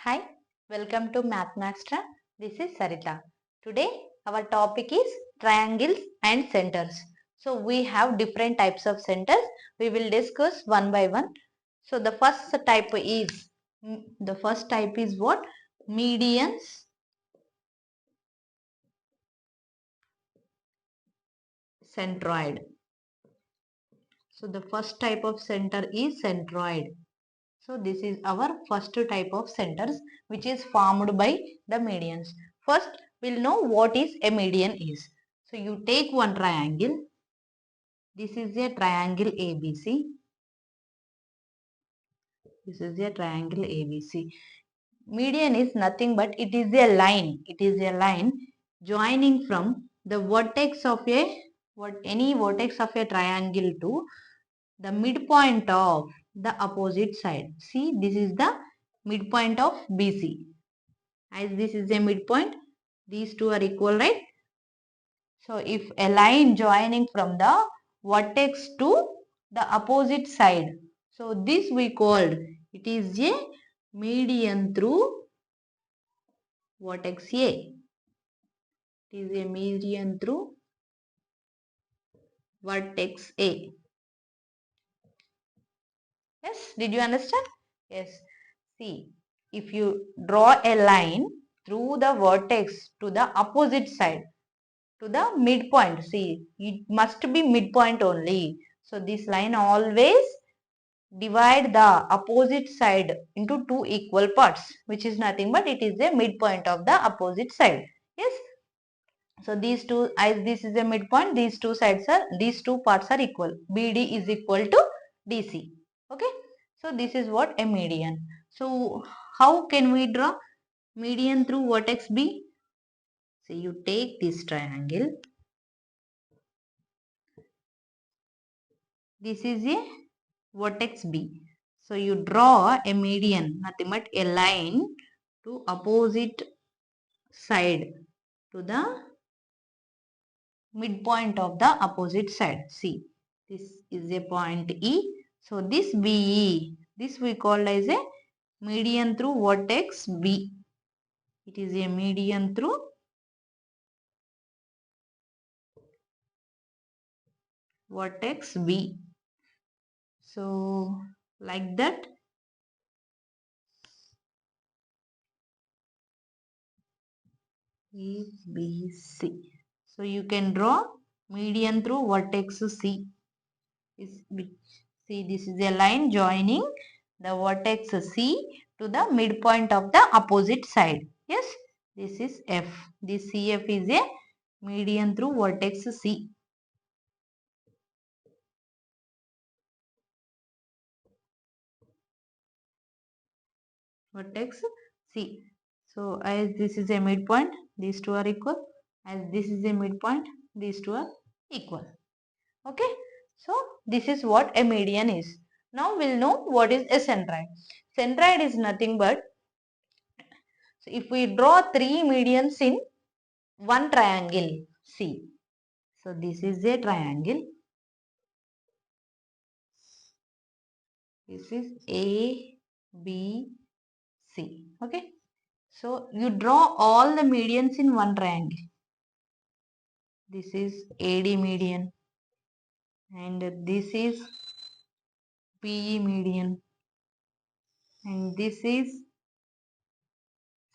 Hi, welcome to Mathmaxtra. This is Saritha. Today our topic is triangles and centers. So we have different types of centers. We will discuss one by one. So the first type is what? Medians centroid. So the first type of center is centroid. So this is our first type of centers which is formed by the medians. First we'll know what is a median is. So you take one triangle. This is a triangle ABC. This is a triangle ABC. Median is nothing but it is a line. It is a line joining from the vertex of any vertex of a triangle to the midpoint of the opposite side. See, this is the midpoint of BC. As this is a midpoint, these two are equal, right? So if a line joining from the vertex to the opposite side, so this we called, it is a median through vertex A. It is a median through vertex A. Yes, did you understand? Yes. See, if you draw a line through the vertex to the opposite side, to the midpoint, see, it must be midpoint only. So this line always divide the opposite side into two equal parts, which is nothing but it is a midpoint of the opposite side. Yes. So these two, as this is a midpoint, these two parts are equal. BD is equal to DC. Okay. So this is what a median. So how can we draw median through vertex B? So you take this triangle. This is a vertex B. So you draw a median, nothing but a line to opposite side to the midpoint of the opposite side. See, this is a point E. So this BE, this we call as a median through vertex B. It is a median through vertex B. So like that. ABC. So you can draw median through vertex C. See, this is a line joining the vertex C to the midpoint of the opposite side. Yes, this is F. This CF is a median through vertex C. Vertex C. So as this is a midpoint, these two are equal. As this is a midpoint, these two are equal. Okay. So this is what a median is. Now we'll know what is a centroid. Centroid is nothing but, so if we draw three medians in one triangle, see. So this is a triangle. This is A, B, C. Okay. So you draw all the medians in one triangle. This is AD median and this is BE median and this is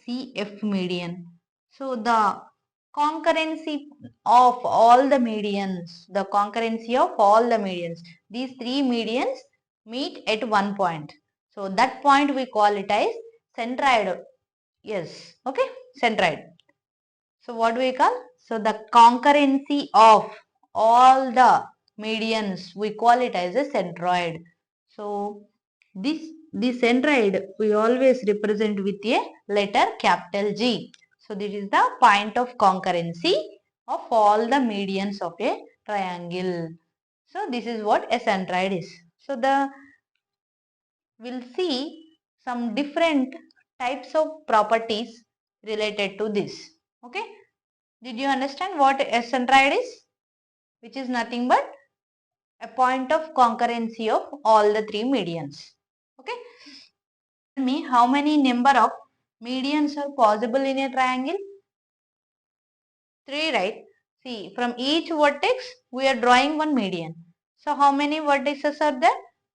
CF median. So the concurrency of all the medians, these three medians meet at one point. So that point we call it as centroid. Yes, okay, centroid. So what do we call? So the concurrency of all the medians, we call it as a centroid. So this centroid we always represent with a letter capital G. So this is the point of concurrency of all the medians of a triangle. So this is what a centroid is. So we'll see some different types of properties related to this. Okay. Did you understand what a centroid is? Which is nothing but a point of concurrency of all the three medians. Okay. Tell me how many number of medians are possible in a triangle? 3, right? See, from each vertex, we are drawing one median. So, how many vertices are there?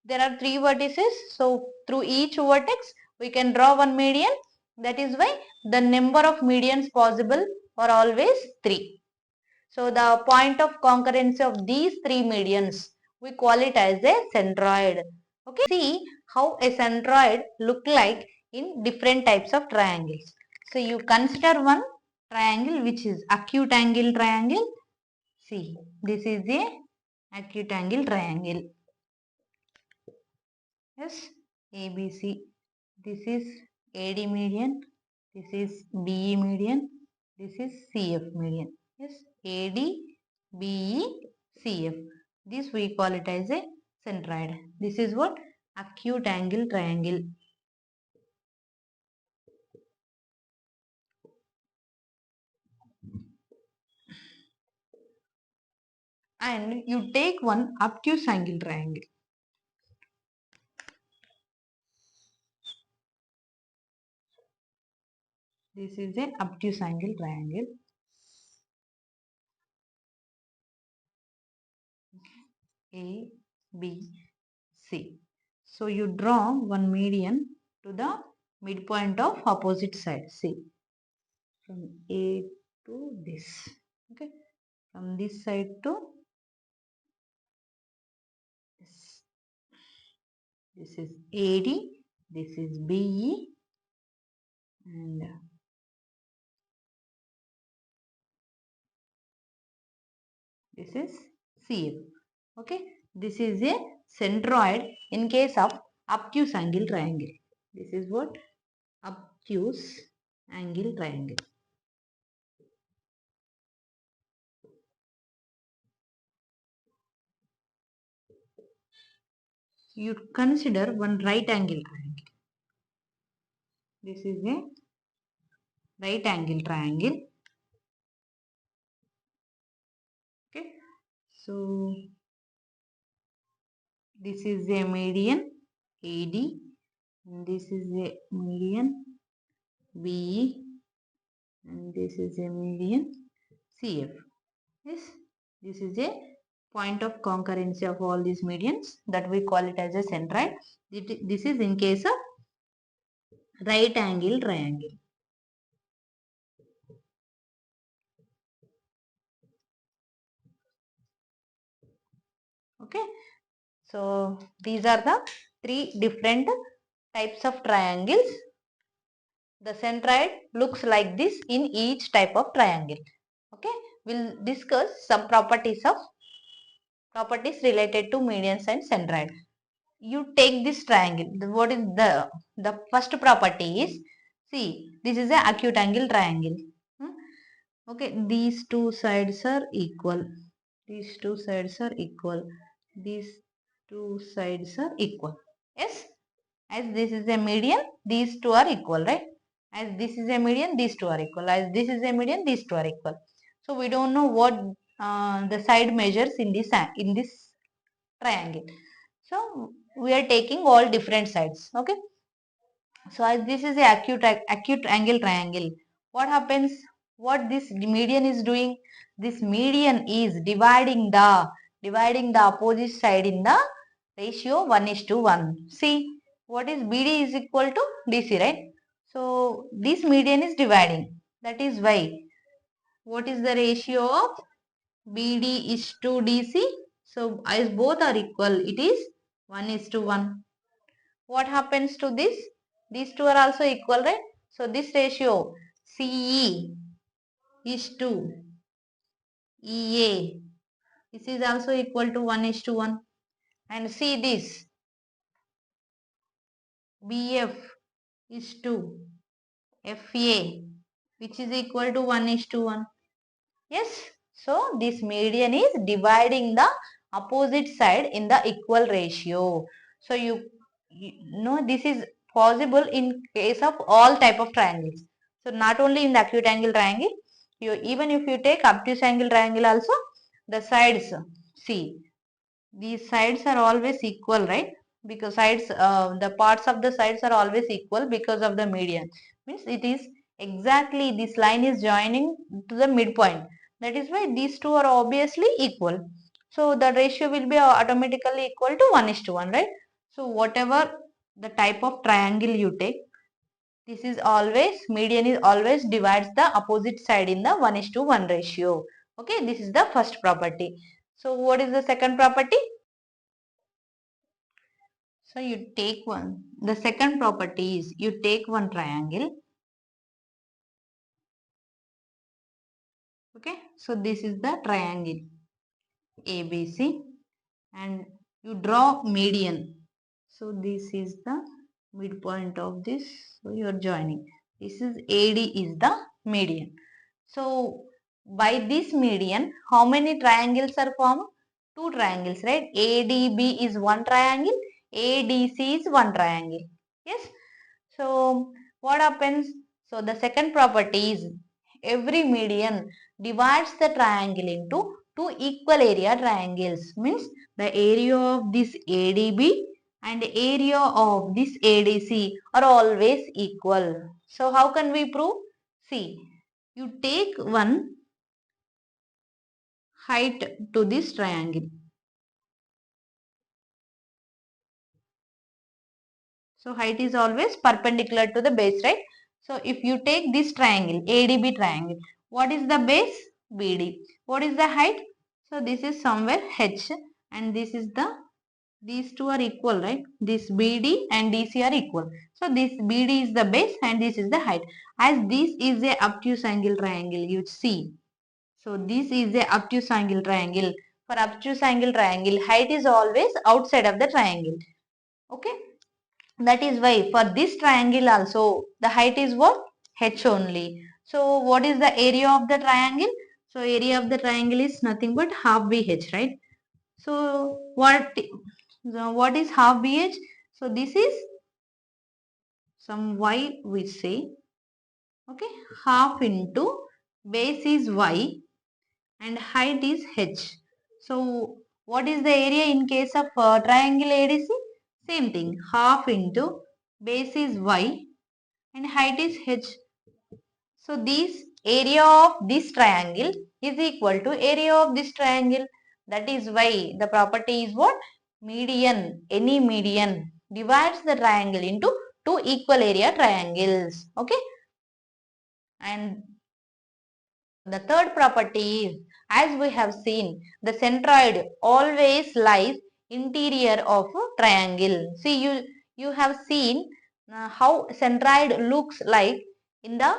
There are 3 vertices. So, through each vertex, we can draw one median. That is why the number of medians possible are always 3. So, the point of concurrence of these 3 medians, we call it as a centroid. Okay, see how a centroid look like in different types of triangles. So, you consider one triangle which is acute angle triangle. See, this is a acute angle triangle. Yes, ABC. This is AD median. This is BE median. This is CF median. Yes, AD, BE, CF. This we call it as a centroid. This is what? Acute angle triangle. And you take one obtuse angle triangle. This is an obtuse angle triangle. A, B, C. So you draw one median to the midpoint of opposite side. C. From A to this. Okay. From this side to this. This is AD. This is BE. And this is CF. Okay. This is a centroid in case of obtuse angle triangle. This is what? Obtuse angle triangle. You consider one right angle triangle. This is a right angle triangle. Okay. So this is a median AD. And this is a median BE. And this is a median CF. Yes. This is a point of concurrency of all these medians that we call it as a centroid. This is in case of right angle triangle. Okay. So these are the 3 different types of triangles. The centroid looks like this in each type of triangle. Okay. We'll discuss some properties related to medians and centroid. You take this triangle. What is the first property is, see, this is an acute angle triangle. Okay, these two sides are equal. These two sides are equal. These two sides are equal. Yes, as this is a median, these two are equal, right? As this is a median, these two are equal. As this is a median, these two are equal. So we don't know what the side measures in this triangle. So we are taking all different sides. Okay. So as this is a acute angle triangle, what happens? What this median is doing? This median is dividing the opposite side in the ratio 1:1. See, what is BD is equal to DC, right? So this median is dividing. That is why. What is the ratio of BD is to DC? So as both are equal, it is 1:1. What happens to this? These two are also equal, right? So this ratio CE is to EA. This is also equal to 1:1. And see this BF is to FA, which is equal to 1:1. Yes. So this median is dividing the opposite side in the equal ratio. So you know this is possible in case of all type of triangles. So not only in the acute angle triangle, even if you take obtuse angle triangle also, the sides, see, these sides are always equal, right? because sides, the parts of the sides are always equal because of the median. Means it is exactly, this line is joining to the midpoint. That is why these two are obviously equal. So the ratio will be automatically equal to 1:1, right? So whatever the type of triangle you take, this is always, median is always divides the opposite side in the 1:1 ratio. Okay, this is the first property. So what is the second property? So you take one. The second property is, you take one triangle. Okay, so this is the triangle ABC, and you draw median. So this is the midpoint of this. So you are joining. This is AD is the median. So by this median, how many triangles are formed? Two triangles, right? ADB is one triangle, ADC is one triangle. Yes. So what happens? So the second property is, every median divides the triangle into two equal area triangles. Means the area of this ADB and area of this ADC are always equal. So how can we prove? See, you take one height to this triangle. So height is always perpendicular to the base, right? So if you take this triangle, ADB triangle, what is the base? BD. What is the height? So this is somewhere H, and this is the, these two are equal, right? This BD and DC are equal. So this BD is the base and this is the height. As this is a obtuse angle triangle, you see. So this is a obtuse angle triangle. For obtuse angle triangle, height is always outside of the triangle. Okay. That is why for this triangle also the height is what? H only. So what is the area of the triangle? So area of the triangle is nothing but half BH, right? So what is half BH? So this is some Y we say. Okay, half into base is Y and height is H. So what is the area in case of triangle ADC? Same thing, half into base is Y and height is H. So this area of this triangle is equal to area of this triangle. That is why the property is what? Median. Any median divides the triangle into two equal area triangles. Okay. And the third property is, as we have seen, the centroid always lies interior of a triangle. See, you have seen how centroid looks like in the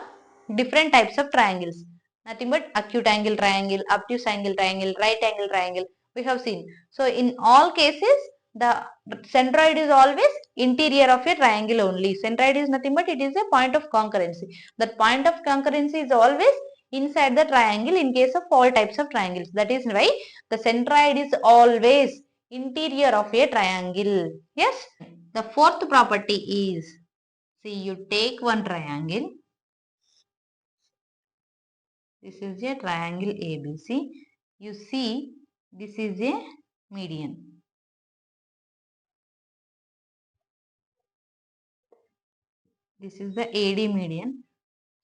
different types of triangles. Nothing but acute angle triangle, obtuse angle triangle, right angle triangle. We have seen. So in all cases, the centroid is always interior of a triangle only. Centroid is nothing but it is a point of concurrency. That point of concurrency is always inside the triangle in case of all types of triangles. That is why the centroid is always interior of a triangle. Yes. The fourth property is, see, you take one triangle. This is a triangle ABC. You see, this is a median. This is the AD median.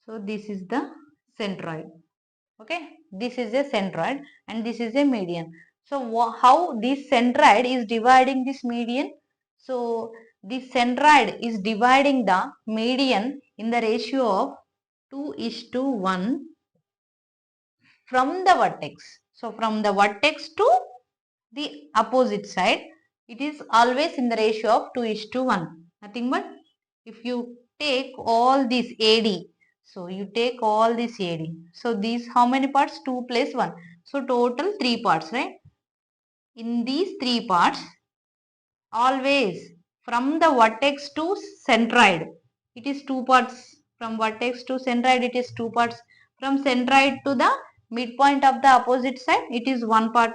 So this is the centroid. Okay, this is a centroid and this is a median. So how this centroid is dividing this median? So this centroid is dividing the median in the ratio of 2:1 from the vertex. So from the vertex to the opposite side, it is always in the ratio of 2:1. Nothing but if you take all this AD, so you take all this AD. So these how many parts? 2 plus 1. So total 3 parts, right? In these 3 parts, always from the vertex to centroid, it is 2 parts. From vertex to centroid, it is 2 parts. From centroid to the midpoint of the opposite side, it is 1 part.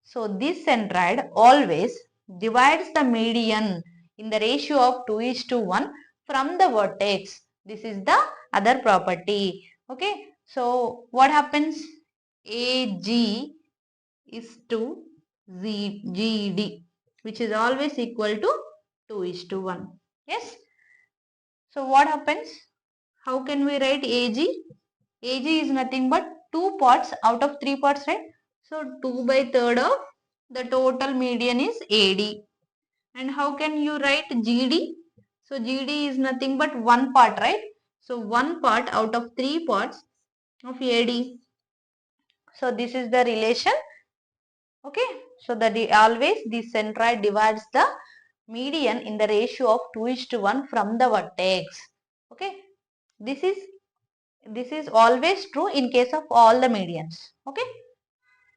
So this centroid always divides the median in the ratio of 2:1 from the vertex. This is the other property. Okay. So what happens? AG is to GD, which is always equal to 2:1. Yes. So what happens? How can we write AG? AG is nothing but 2 parts out of 3 parts, right? So 2/3 of the total median is AD. And how can you write GD? So GD is nothing but 1 part, right? So 1 part out of 3 parts of AD. So this is the relation. Okay. So that always the centroid divides the median in the ratio of 2:1 from the vertex. Okay. This is always true in case of all the medians. Okay.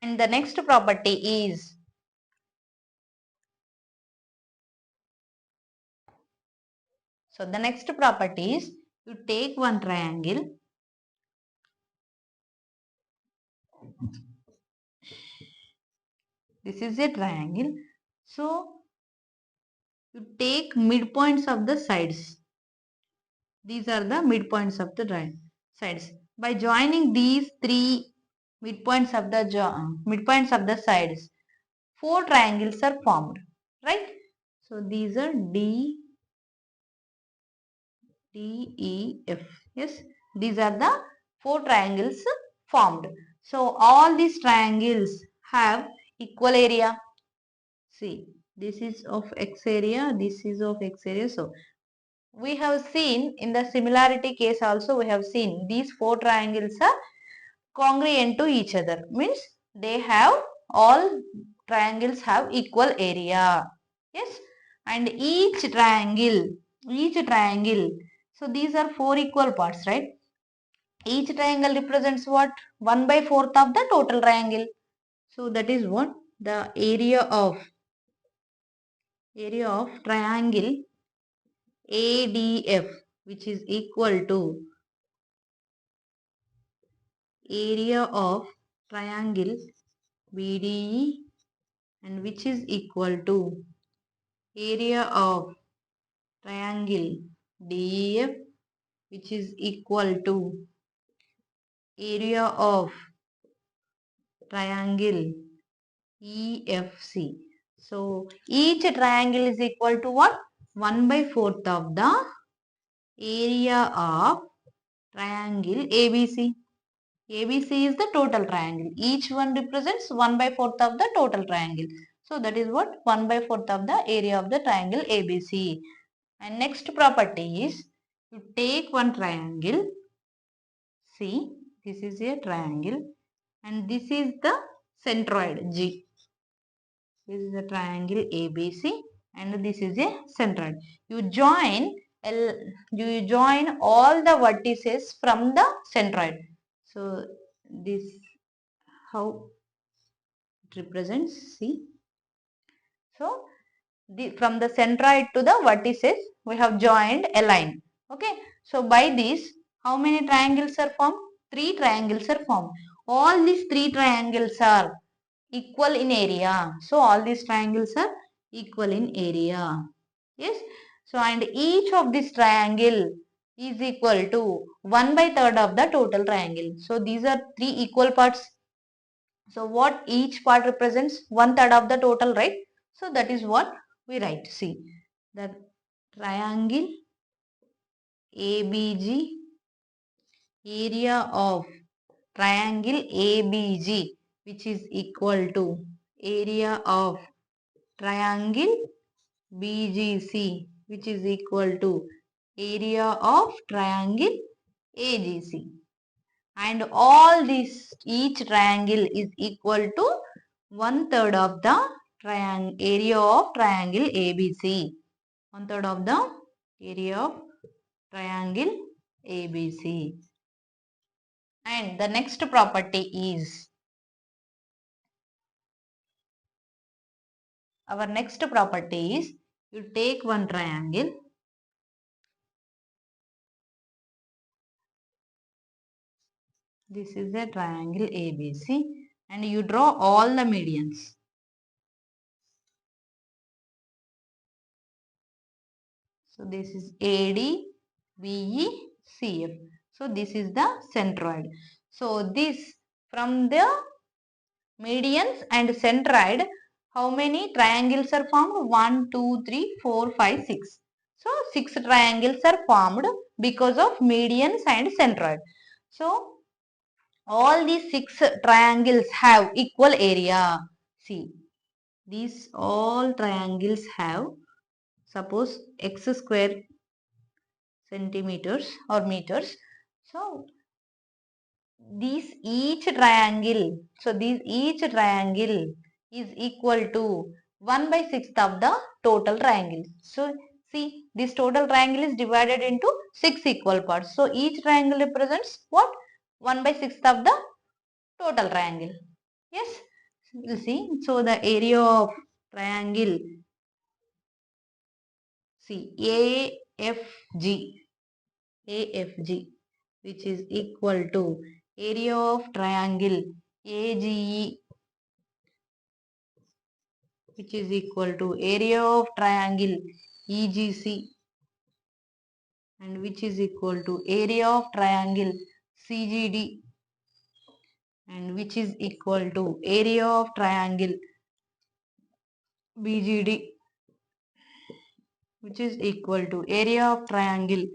And the next property is, so the next property is, you take one triangle. This is a triangle. So you take midpoints of the sides. These are the midpoints of the sides. By joining these three midpoints of the sides, 4 triangles are formed, right? So these are D, E, F. Yes, these are the 4 triangles formed. So all these triangles have equal area. See, this is of X area, this is of X area. So we have seen in the similarity case also, we have seen these 4 triangles are congruent to each other. Means they have, all triangles have equal area. Yes. And each triangle, so these are 4 equal parts, right? Each triangle represents what? 1/4 of the total triangle. So that is what? The area of triangle ADF, which is equal to area of triangle BDE, and which is equal to area of triangle DEF, which is equal to area of triangle EFC. So each triangle is equal to what? 1/4 of the area of triangle ABC. ABC is the total triangle. Each one represents 1/4 of the total triangle. So that is what? 1/4 of the area of the triangle ABC. And next property is, you take one triangle. See, this is a triangle and this is the centroid G. This is a triangle ABC and this is a centroid. You join all the vertices from the centroid. So this how it represents. See. So from the centroid to the vertices, we have joined a line. Okay. So by this, how many triangles are formed? 3 triangles are formed. All these 3 triangles are equal in area. So all these triangles are equal in area. Yes. So and each of this triangle is equal to 1/3 of the total triangle. So these are 3 equal parts. So what each part represents? 1/3 of the total, right? So that is what we write. See, the triangle ABG, area of triangle ABG, which is equal to area of triangle BGC, which is equal to area of triangle AGC. And all this, each triangle is equal to 1/3 of the area of triangle ABC. 1/3 of the area of triangle ABC. And the next property is, our next property is, you take one triangle. This is a triangle ABC and you draw all the medians. So this is AD, BE, CF. So this is the centroid. So this, from the medians and centroid, how many triangles are formed? 1, 2, 3, 4, 5, 6. So 6 triangles are formed because of median and centroid. So all these 6 triangles have equal area. See, these all triangles have, suppose x square centimeters or meters. So these each triangle, is equal to 1 by 6th of the total triangle. So see, this total triangle is divided into 6 equal parts. So each triangle represents what? 1 by 6th of the total triangle. Yes, we'll see. So the area of triangle, see, AFG, which is equal to area of triangle AGE, which is equal to area of triangle EGC, and which is equal to area of triangle CGD, and which is equal to area of triangle BGD, which is equal to area of triangle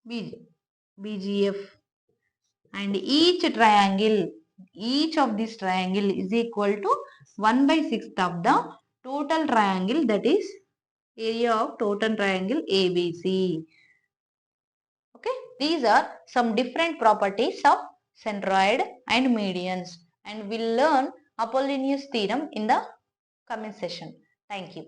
BGF, and each of this triangle is equal to 1 by 6th of the total triangle, that is area of total triangle ABC. Okay, these are some different properties of centroid and medians, and we'll learn Apollonius theorem in the coming session. Thank you.